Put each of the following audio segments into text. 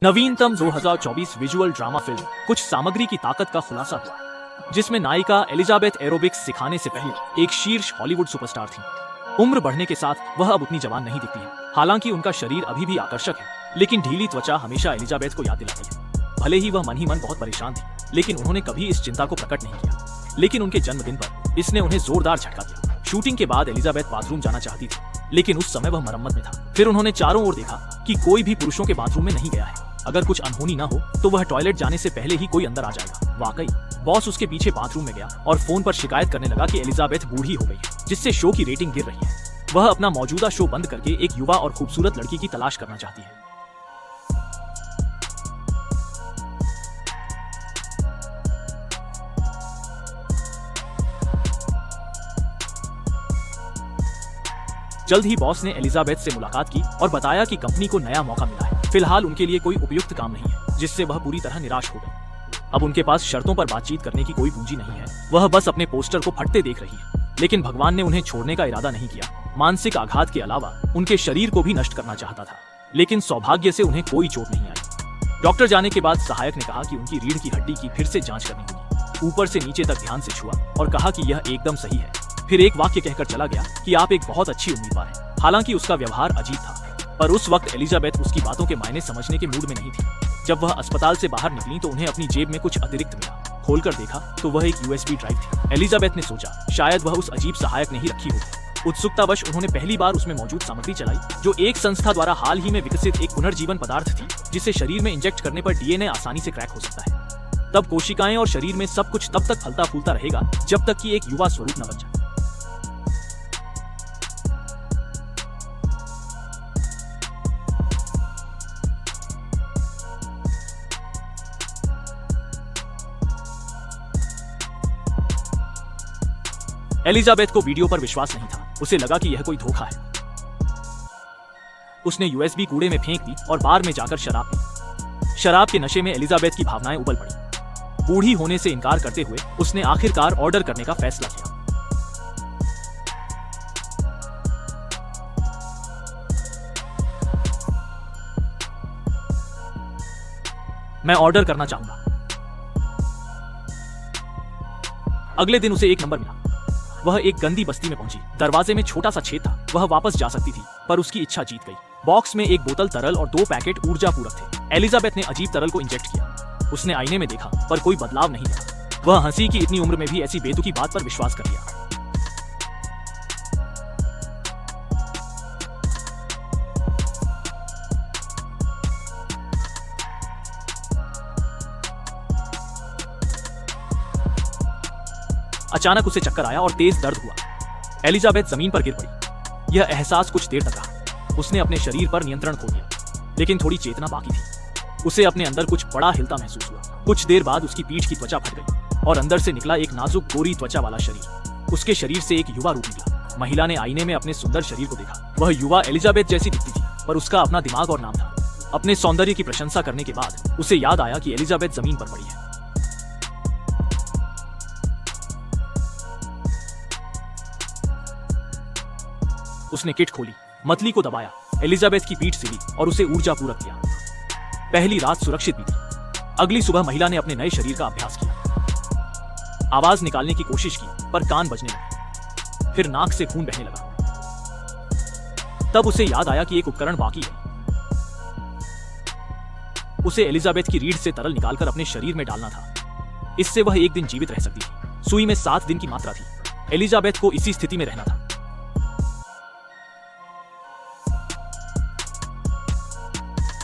नवीनतम 2024 visual drama film कुछ सामग्री की ताकत का खुलासा हुआ, जिसमें नायिका एलिजाबेथ एरोबिक्स सिखाने से पहले एक शीर्ष हॉलीवुड सुपरस्टार थी। उम्र बढ़ने के साथ वह अब उतनी जवान नहीं दिखती है। हालांकि उनका शरीर अभी भी आकर्षक है, लेकिन ढीली त्वचा हमेशा एलिजाबेथ को याद दिलाती है। भले ही वह मन ही मन बहुत परेशान थी, लेकिन उन्होंने कभी इस चिंता को प्रकट नहीं किया। लेकिन उनके जन्मदिन पर इसने उन्हें जोरदार झटका दिया। शूटिंग के बाद एलिजाबेथ बाथरूम जाना चाहती थी, लेकिन उस समय वह मरम्मत में था। फिर उन्होंने चारों ओर देखा कि कोई भी पुरुषों के बाथरूम में नहीं गया है। अगर कुछ अनहोनी ना हो तो वह टॉयलेट जाने से पहले ही कोई अंदर आ जाएगा। वाकई बॉस उसके पीछे बाथरूम में गया और फोन पर शिकायत करने लगा कि एलिजाबेथ बूढ़ी हो गई है, जिससे शो की रेटिंग गिर रही है। वह अपना मौजूदा शो बंद करके एक युवा और खूबसूरत लड़की की तलाश करना चाहती है। जल्द ही बॉस ने एलिजाबेथ से मुलाकात की और बताया कि कंपनी को नया मौका मिला है। फिलहाल उनके लिए कोई उपयुक्त काम नहीं है, जिससे वह पूरी तरह निराश हो गई। अब उनके पास शर्तों पर बातचीत करने की कोई पूंजी नहीं है। वह बस अपने पोस्टर को फटते देख रही है। लेकिन भगवान ने उन्हें छोड़ने का इरादा नहीं किया। मानसिक आघात के अलावा उनके शरीर को भी नष्ट करना चाहता था, लेकिन सौभाग्य से उन्हें कोई चोट नहीं आई। डॉक्टर जाने के बाद सहायक ने कहा कि उनकी रीढ़ की हड्डी की फिर से जांच करनी होगी। ऊपर से नीचे तक ध्यान से छुआ और कहा कि यह एकदम सही है। फिर एक वाक्य कहकर चला गया कि आप एक बहुत अच्छी उम्मीदवार हैं। हालांकि उसका व्यवहार अजीब था, पर उस वक्त एलिजाबेथ उसकी बातों के मायने समझने के मूड में नहीं थी। जब वह अस्पताल से बाहर निकली तो उन्हें अपनी जेब में कुछ अतिरिक्त मिला। खोलकर देखा तो वह एक यूएसबी ड्राइव थी। एलिजाबेथ ने सोचा शायद वह उस अजीब सहायक ने ही रखी होगी। उत्सुकतावश उन्होंने पहली बार उसमें मौजूद सामग्री चलाई, जो एक संस्था द्वारा हाल ही में विकसित एक पुनर्जीवन पदार्थ थी, जिसे शरीर में इंजेक्ट करने पर डीएनए आसानी से क्रैक हो सकता है। तब कोशिकाएं और शरीर में सब कुछ तब तक फलता फूलता रहेगा जब तक कि एक युवा स्वरूप न बन जाए। एलिजाबेथ को वीडियो पर विश्वास नहीं था। उसे लगा कि यह कोई धोखा है। उसने यूएसबी कूड़े में फेंक दी और बार में जाकर शराब पी। शराब के नशे में एलिजाबेथ की भावनाएं उबल पड़ी। बूढ़ी होने से इनकार करते हुए उसने आखिरकार ऑर्डर करने का फैसला किया। मैं ऑर्डर करना चाहूंगा। अगले दिन उसे एक नंबर मिला। वह एक गंदी बस्ती में पहुंची। दरवाजे में छोटा सा छेद था। वह वापस जा सकती थी, पर उसकी इच्छा जीत गई। बॉक्स में एक बोतल तरल और 2 पैकेट ऊर्जा पूरक थे। एलिजाबेथ ने अजीब तरल को इंजेक्ट किया। उसने आईने में देखा, पर कोई बदलाव नहीं था। वह हंसी कि इतनी उम्र में भी ऐसी बेतुकी बात पर विश्वास कर लिया। अचानक उसे चक्कर आया और तेज दर्द हुआ। एलिजाबेथ जमीन पर गिर पड़ी। यह एहसास कुछ देर तक रहा। उसने अपने शरीर पर नियंत्रण खो दिया, लेकिन थोड़ी चेतना बाकी थी। उसे अपने अंदर कुछ बड़ा हिलता महसूस हुआ। कुछ देर बाद उसकी पीठ की त्वचा फट गई और अंदर से निकला एक नाजुक गोरी त्वचा वाला शरीर। उसके शरीर से एक युवा रूप निकला। महिला ने आईने में अपने सुंदर शरीर को देखा। वह युवा एलिजाबेथ जैसी दिखती थी, पर उसका अपना दिमाग और नाम था। अपने सौंदर्य की प्रशंसा करने के बाद उसे याद आया कि एलिजाबेथ जमीन पर पड़ी है। उसने किट खोली, मतली को दबाया, एलिजाबेथ की पीठ सिली और उसे ऊर्जा पूरक किया। पहली रात सुरक्षित बीती। अगली सुबह महिला ने अपने नए शरीर का अभ्यास किया। आवाज निकालने की कोशिश की, पर कान बजने लगे। फिर नाक से खून बहने लगा। तब उसे याद आया कि एक उपकरण बाकी है। उसे एलिजाबेथ की रीढ़ से तरल निकालकर अपने शरीर में डालना था। इससे वह एक दिन जीवित रह सकती थी। सुई में 7 दिन की मात्रा थी। एलिजाबेथ को इसी स्थिति में रहना था।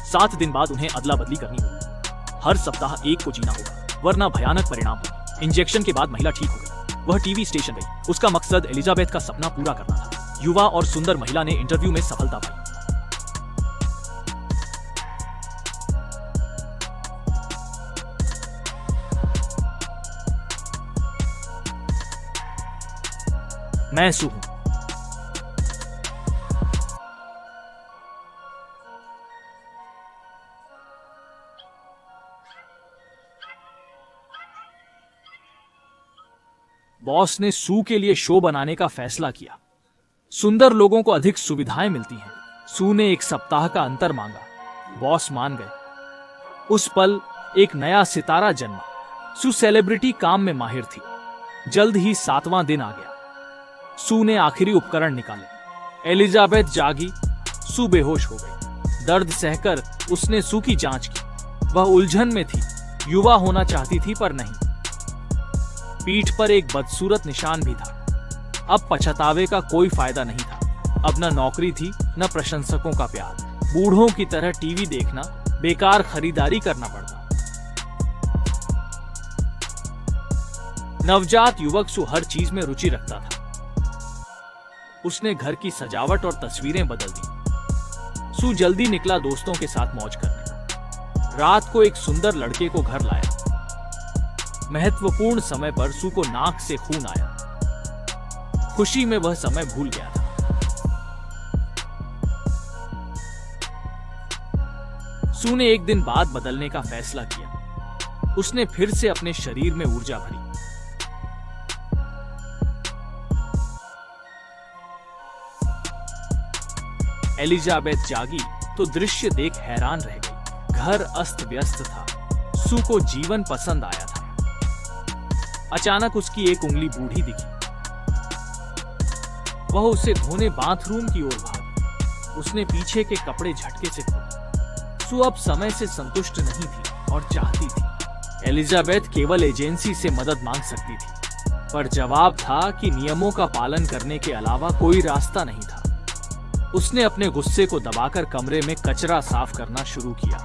7 दिन बाद उन्हें अदला बदली करनी होगी। हर सप्ताह एक को जीना होगा, वरना भयानक परिणाम होगा। इंजेक्शन के बाद महिला ठीक हो गई। वह टीवी स्टेशन गई। उसका मकसद एलिजाबेथ का सपना पूरा करना था। युवा और सुंदर महिला ने इंटरव्यू में सफलता पाई। मैं सू हूं। बॉस ने सू के लिए शो बनाने का फैसला किया। सुंदर लोगों को अधिक सुविधाएं मिलती हैं। सू ने 1 सप्ताह का अंतर मांगा। बॉस मान गए। उस पल एक नया सितारा जन्मा। सू सेलिब्रिटी काम में माहिर थी। जल्द ही 7वां दिन आ गया। सू ने आखिरी उपकरण निकाले। एलिजाबेथ जागी। सू बेहोश हो गई। दर्द सहकर उसने सू की जांच की। वह उलझन में थी। युवा होना चाहती थी पर नहीं। पीठ पर एक बदसूरत निशान भी था। अब पछतावे का कोई फायदा नहीं था। अब न नौकरी थी न प्रशंसकों का प्यार। बूढ़ों की तरह टीवी देखना, बेकार खरीदारी करना पड़ता। नवजात युवक सू हर चीज में रुचि रखता था। उसने घर की सजावट और तस्वीरें बदल दी। सू जल्दी निकला दोस्तों के साथ मौज करने। रात को एक सुंदर लड़के को घर लाया। महत्वपूर्ण समय पर सू को नाक से खून आया। खुशी में वह समय भूल गया था। सू ने एक दिन बाद बदलने का फैसला किया। उसने फिर से अपने शरीर में ऊर्जा भरी। एलिजाबेथ जागी तो दृश्य देख हैरान रह गई। घर अस्त व्यस्त था। सू को जीवन पसंद आया था। अचानक उसकी एक उंगली बूढ़ी दिखी। वह उसे धोने बाथरूम की ओर भागी। उसने पीछे के कपड़े झटके से खोले। सू अब समय से संतुष्ट नहीं थी और चाहती थी। एलिजाबेथ केवल एजेंसी से मदद मांग सकती थी, पर जवाब था कि नियमों का पालन करने के अलावा कोई रास्ता नहीं था। उसने अपने गुस्से को दबाकर कमरे में कचरा साफ करना शुरू किया।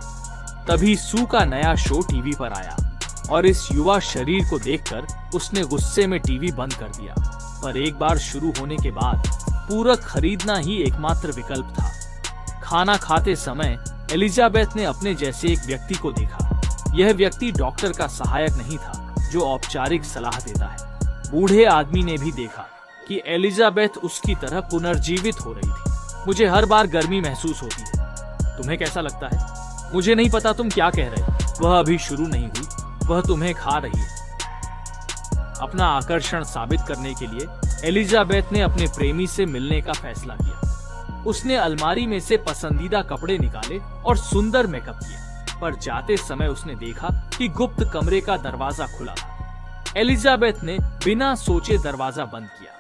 तभी सू का नया शो टीवी पर आया और इस युवा शरीर को देखकर उसने गुस्से में टीवी बंद कर दिया। पर एक बार शुरू होने के बाद पूरक खरीदना ही एकमात्र विकल्प था। खाना खाते समय एलिजाबेथ ने अपने जैसे एक व्यक्ति को देखा। यह व्यक्ति डॉक्टर का सहायक नहीं था जो औपचारिक सलाह देता है। बूढ़े आदमी ने भी देखा कि एलिजाबेथ उसकी तरह पुनर्जीवित हो रही थी। मुझे हर बार गर्मी महसूस होती है। तुम्हें कैसा लगता है? मुझे नहीं पता तुम क्या कह रहे हो। वह अभी शुरू नहीं हुई, वह तुम्हें खा रही है। अपना आकर्षण साबित करने के लिए एलिजाबेथ ने अपने प्रेमी से मिलने का फैसला किया। उसने अलमारी में से पसंदीदा कपड़े निकाले और सुंदर मेकअप किया। पर जाते समय उसने देखा कि गुप्त कमरे का दरवाजा खुला था। एलिजाबेथ ने बिना सोचे दरवाजा बंद किया,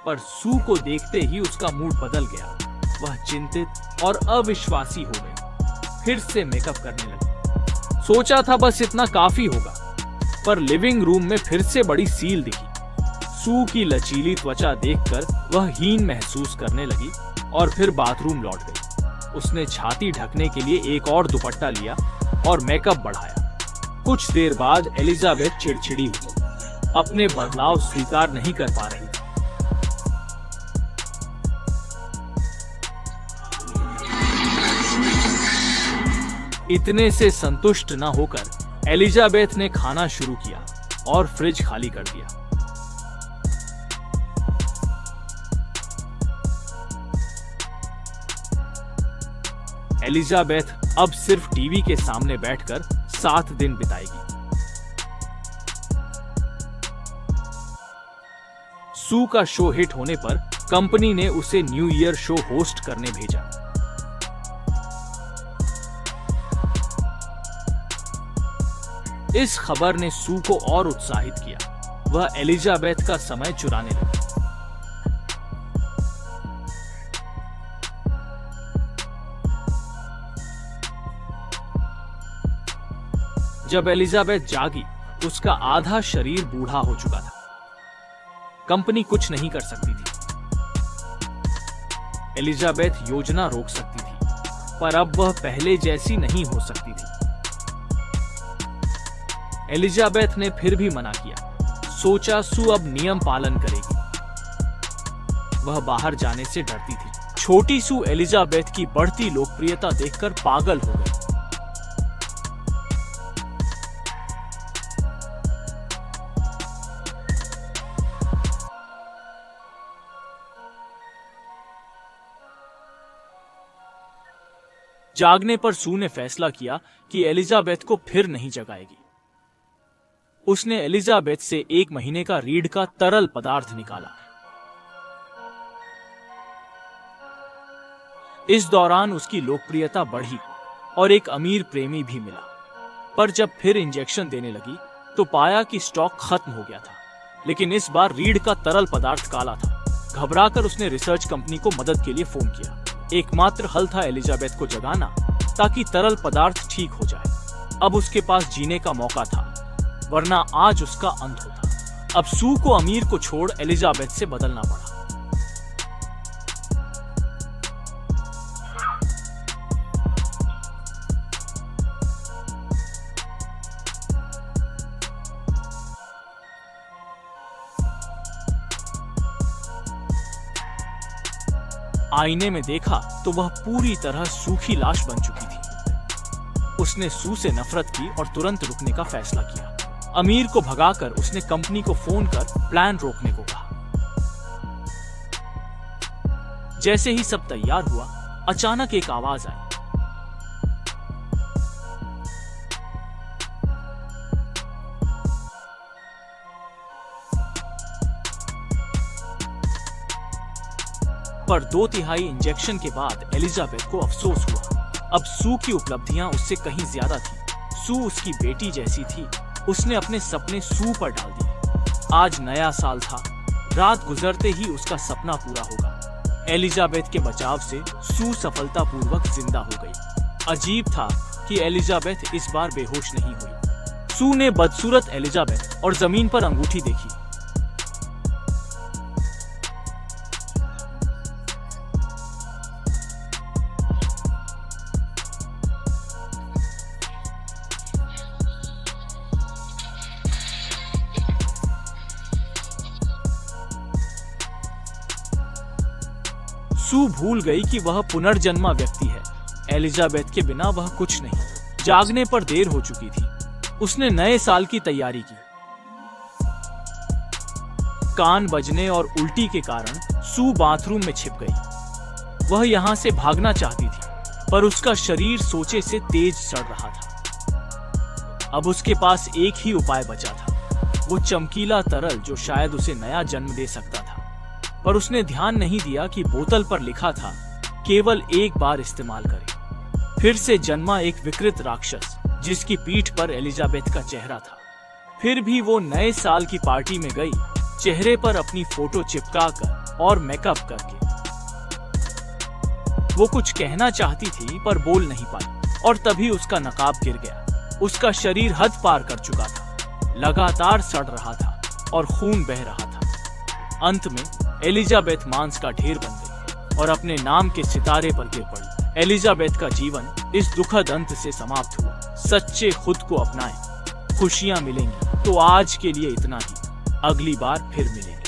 पर सू को देखते ही उसका मूड बदल गया। वह चिंतित और अविश्वासी हो गई। फिर से मेकअप करने लगी। सोचा था बस इतना काफी होगा, पर लिविंग रूम में फिर से बड़ी सील दिखी। सू की लचीली त्वचा देखकर वह हीन महसूस करने लगी और फिर बाथरूम लौट गई। उसने छाती ढकने के लिए एक और दुपट्टा लिया और मेकअप बढ़ाया। कुछ देर बाद एलिजाबेथ चिड़चिड़ी हुई। अपने बदलाव स्वीकार नहीं कर पा रही। इतने से संतुष्ट न होकर एलिजाबेथ ने खाना शुरू किया और फ्रिज खाली कर दिया। एलिजाबेथ अब सिर्फ टीवी के सामने बैठकर 7 दिन बिताएगी। सू का शो हिट होने पर कंपनी ने उसे न्यू ईयर शो होस्ट करने भेजा। इस खबर ने सू को और उत्साहित किया। वह एलिजाबेथ का समय चुराने लगी। जब एलिजाबेथ जागी, उसका आधा शरीर बूढ़ा हो चुका था। कंपनी कुछ नहीं कर सकती थी। एलिजाबेथ योजना रोक सकती थी, पर अब वह पहले जैसी नहीं हो सकती थी। एलिजाबेथ ने फिर भी मना किया। सोचा सू अब नियम पालन करेगी। वह बाहर जाने से डरती थी। छोटी सू एलिजाबेथ की बढ़ती लोकप्रियता देखकर पागल हो गई। जागने पर सू ने फैसला किया कि एलिजाबेथ को फिर नहीं जगाएगी। उसने एलिजाबेथ से 1 महीने का रीढ़ का तरल पदार्थ निकाला। इस दौरान उसकी लोकप्रियता बढ़ी और एक अमीर प्रेमी भी मिला। पर जब फिर इंजेक्शन देने लगी तो पाया कि स्टॉक खत्म हो गया था, लेकिन इस बार रीढ़ का तरल पदार्थ काला था। घबराकर उसने रिसर्च कंपनी को मदद के लिए फोन किया। एकमात्र हल था एलिजाबेथ को जगाना ताकि तरल पदार्थ ठीक हो जाए। अब उसके पास जीने का मौका था, वरना आज उसका अंत होता। अब सू को अमीर को छोड़ एलिजाबेथ से बदलना पड़ा। आईने में देखा तो वह पूरी तरह सूखी लाश बन चुकी थी। उसने सू से नफरत की और तुरंत रुकने का फैसला किया। अमीर को भगाकर उसने कंपनी को फोन कर प्लान रोकने को कहा। जैसे ही सब तैयार हुआ, अचानक एक आवाज आई। पर 2/3 इंजेक्शन के बाद एलिजाबेथ को अफसोस हुआ। अब सू की उपलब्धियां उससे कहीं ज्यादा थी। सू उसकी बेटी जैसी थी। उसने अपने सपने सू पर डाल दिए। आज नया साल था। रात गुजरते ही उसका सपना पूरा होगा। एलिजाबेथ के बचाव से सू सफलतापूर्वक जिंदा हो गई। अजीब था कि एलिजाबेथ इस बार बेहोश नहीं हुई। सू ने बदसूरत एलिजाबेथ और जमीन पर अंगूठी देखी। सू भूल गई कि वह पुनर्जन्मा व्यक्ति है। एलिजाबेथ के बिना वह कुछ नहीं। जागने पर देर हो चुकी थी। उसने नए साल की तैयारी की। कान बजने और उल्टी के कारण सू बाथरूम में छिप गई। वह यहां से भागना चाहती थी, पर उसका शरीर सोचे से तेज सड़ रहा था। अब उसके पास एक ही उपाय बचा था, वो चमकीला तरल जो शायद उसे नया जन्म दे सकता था। पर उसने ध्यान नहीं दिया कि बोतल पर लिखा था, केवल एक बार इस्तेमाल करें। फिर से जन्मा एक विकृत राक्षस, जिसकी पीठ पर एलिजाबेथ का चेहरा था। फिर भी वो नए साल की पार्टी में गई, चेहरे पर अपनी फोटो चिपकाकर और मेकअप करके। वो कुछ कहना चाहती थी पर बोल नहीं पाई, और तभी उसका नकाब गिर गया। उसका शरीर हद पार कर चुका था, लगातार सड़ रहा था और खून बह रहा था। अंत में एलिजाबेथ मांस का ढेर बन गई और अपने नाम के सितारे पर गिर पड़ी। एलिजाबेथ का जीवन इस दुखद अंत से समाप्त हुआ। सच्चे खुद को अपनाएं, खुशियां मिलेंगी। तो आज के लिए इतना ही। अगली बार फिर मिलेंगे।